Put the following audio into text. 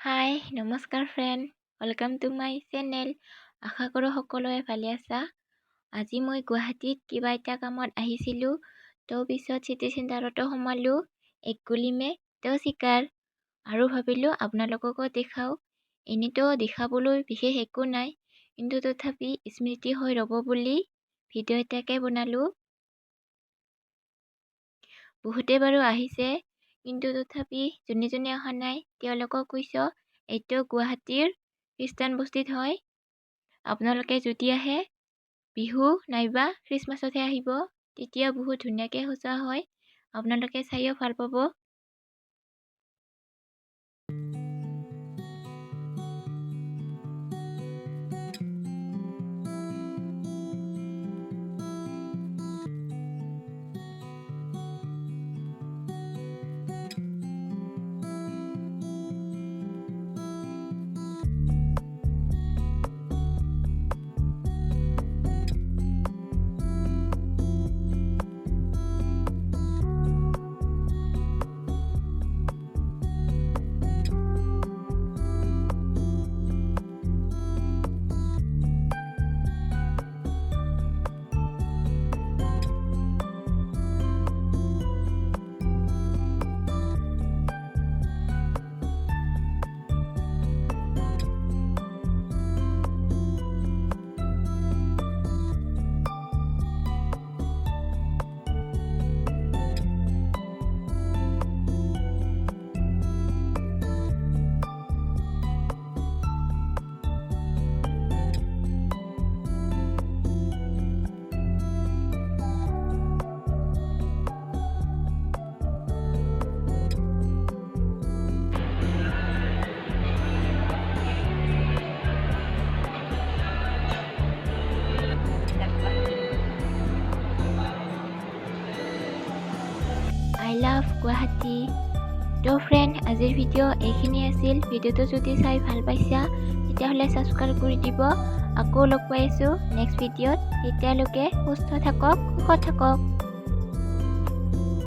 হাই নমস্কাৰ friend, welcome to my channel. আশা কৰোঁ সকলোৱে ভালে আছা। আজি মই গুৱাহাটীত কিবা এটা কামত আহিছিলোঁ, তো পিছত চিটি চেণ্টাৰতো সোমালোঁ। এক গুলিমে তো চিকাৰ আৰু ভাবিলোঁ আপোনালোককো দেখাওঁ। এনেতো দেখাবলৈ বিশেষ একো নাই, কিন্তু তথাপি স্মৃতি হৈ ৰ'ব বুলি ভিডিঅ' এটাকে বনালোঁ। বহুতে বাৰু আহিছে, কিন্তু তথাপি যোনে অহা নাই তেওঁলোকক কৈছোঁ এইটো গুৱাহাটীৰ খ্ৰীষ্টান বস্তিত হয়। আপোনালোকে যদি আহে বিহু নাইবা খ্ৰীষ্টমাছতহে আহিব, তেতিয়া বহুত ধুনীয়াকৈ সজোৱা হয়। আপোনালোকে চাইও ভাল পাব। I love Guwahati. তো ফ্ৰেণ্ড, আজিৰ ভিডিঅ' এইখিনি আছিল। ভিডিঅ'টো যদি চাই ভাল পাইছা তেতিয়াহ'লে ছাবস্ক্ৰাইব কৰি দিব। আকৌ লগ পাই আছোঁ নেক্সট ভিডিঅ'ত। তেতিয়ালৈকে সুস্থ থাকক, সুখত থাকক।